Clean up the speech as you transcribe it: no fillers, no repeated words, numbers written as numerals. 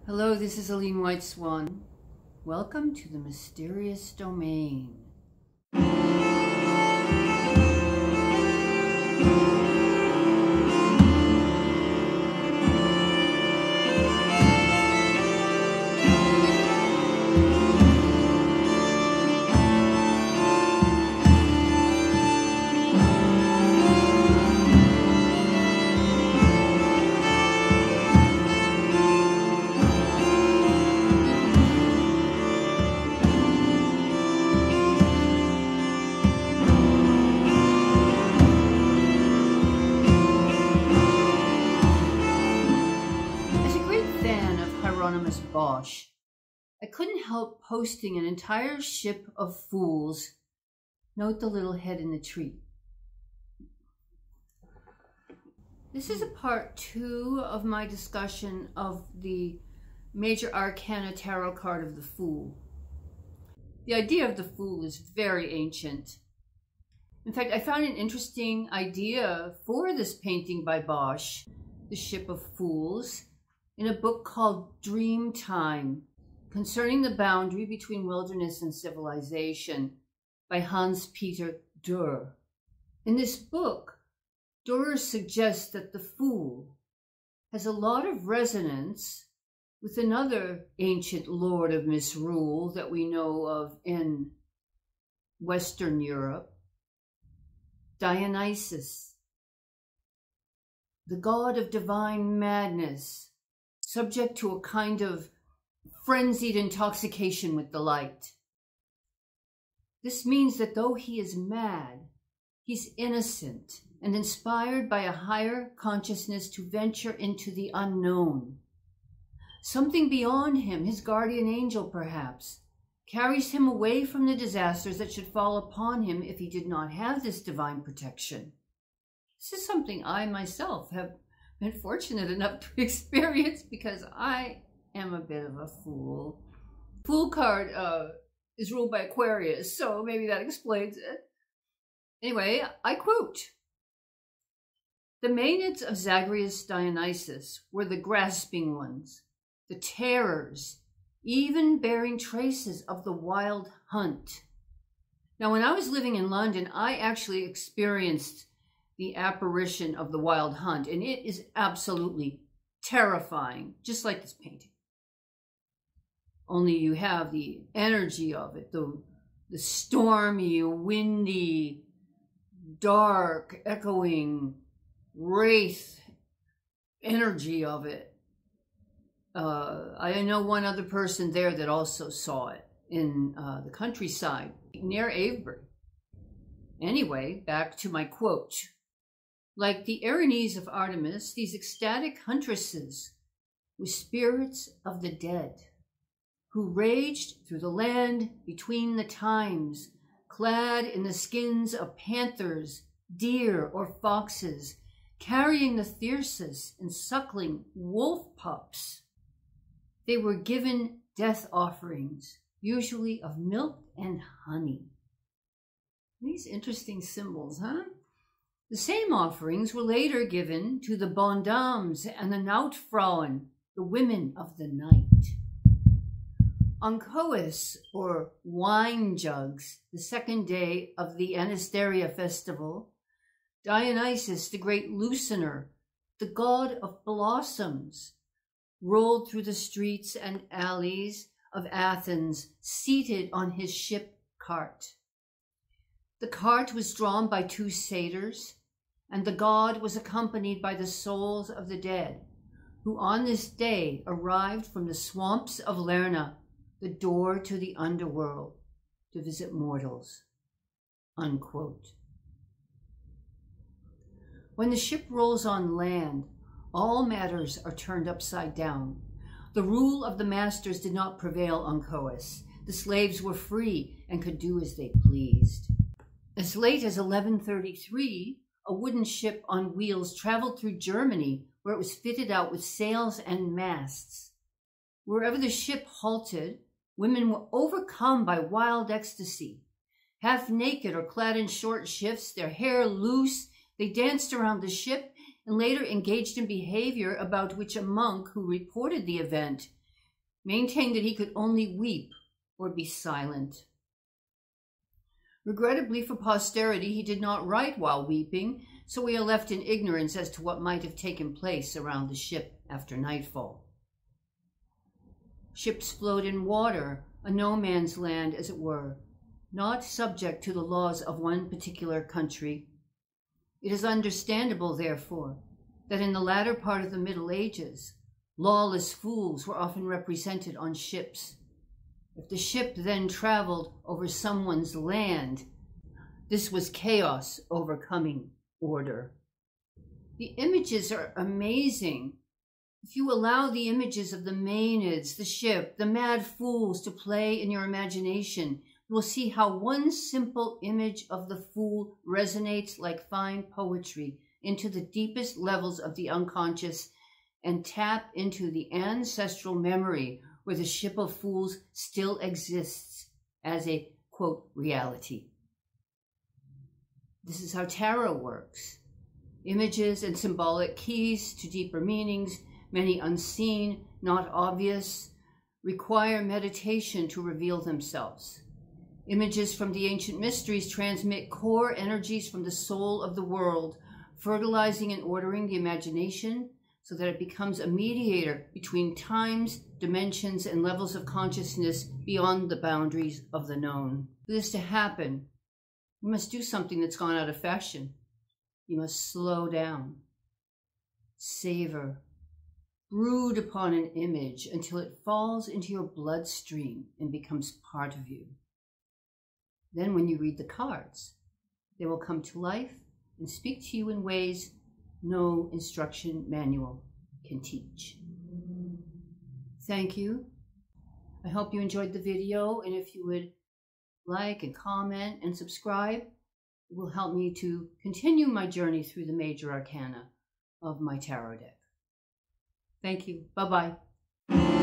Hello, this is Aline White Swan. Welcome to the mysterious domain. Bosch, I couldn't help posting an entire ship of fools. Note the little head in the tree. This is a part 2 of my discussion of the major Arcana tarot card of the Fool. The idea of the Fool is very ancient. In fact, I found an interesting idea for this painting by Bosch, the Ship of Fools, in a book called Dreamtime, Concerning the Boundary Between Wilderness and Civilization by Hans Peter Durr. In this book, Durr suggests that the Fool has a lot of resonance with another ancient lord of misrule that we know of in Western Europe, Dionysus, the god of divine madness, subject to a kind of frenzied intoxication with the light. This means that though he is mad, he's innocent and inspired by a higher consciousness to venture into the unknown. Something beyond him, his guardian angel perhaps, carries him away from the disasters that should fall upon him if he did not have this divine protection. This is something I myself have been fortunate enough to experience because I am a bit of a fool. Fool card is ruled by Aquarius, so maybe that explains it. Anyway, I quote, "The Maenads of Zagreus Dionysus were the grasping ones, the terrors, even bearing traces of the wild hunt." Now, when I was living in London, I actually experienced the apparition of the wild hunt, and it is absolutely terrifying, just like this painting. Only you have the energy of it, the stormy, windy, dark, echoing, wraith energy of it. I know one other person there that also saw it in the countryside near Avebury. Anyway, back to my quote. "Like the Erinyes of Artemis, these ecstatic huntresses were spirits of the dead, who raged through the land between the times, clad in the skins of panthers, deer, or foxes, carrying the thyrsus and suckling wolf pups. They were given death offerings, usually of milk and honey." These interesting symbols, huh? The same offerings were later given to the bondames and the nautfrauen, the women of the night. On Coes, or wine jugs, the second day of the Anasteria festival, Dionysus, the great loosener, the god of blossoms, rolled through the streets and alleys of Athens, seated on his ship cart. The cart was drawn by 2 satyrs, and the god was accompanied by the souls of the dead, who on this day arrived from the swamps of Lerna, the door to the underworld, to visit mortals." Unquote. When the ship rolls on land, all matters are turned upside down. The rule of the masters did not prevail on Coes. The slaves were free and could do as they pleased. As late as 1133, a wooden ship on wheels traveled through Germany, where it was fitted out with sails and masts. Wherever the ship halted, women were overcome by wild ecstasy. Half naked or clad in short shifts, their hair loose, they danced around the ship and later engaged in behavior about which a monk who reported the event maintained that he could only weep or be silent. Regrettably for posterity, he did not write while weeping, so we are left in ignorance as to what might have taken place around the ship after nightfall. Ships float in water, a no man's land, as it were, not subject to the laws of one particular country. It is understandable, therefore, that in the latter part of the Middle Ages, lawless fools were often represented on ships. If the ship then traveled over someone's land, this was chaos overcoming order. The images are amazing. If you allow the images of the Maenads, the ship, the mad fools to play in your imagination, you will see how one simple image of the fool resonates like fine poetry into the deepest levels of the unconscious and tap into the ancestral memory where the ship of fools still exists as a, quote, reality. This is how tarot works. Images and symbolic keys to deeper meanings, many unseen, not obvious, require meditation to reveal themselves. Images from the ancient mysteries transmit core energies from the soul of the world, fertilizing and ordering the imagination so that it becomes a mediator between times, dimensions, and levels of consciousness beyond the boundaries of the known. For this to happen, you must do something that's gone out of fashion. You must slow down, savor, brood upon an image until it falls into your bloodstream and becomes part of you. Then when you read the cards, they will come to life and speak to you in ways no instruction manual can teach. Thank you. I hope you enjoyed the video, and if you would like and comment and subscribe, it will help me to continue my journey through the major arcana of my tarot deck. Thank you. Bye-bye.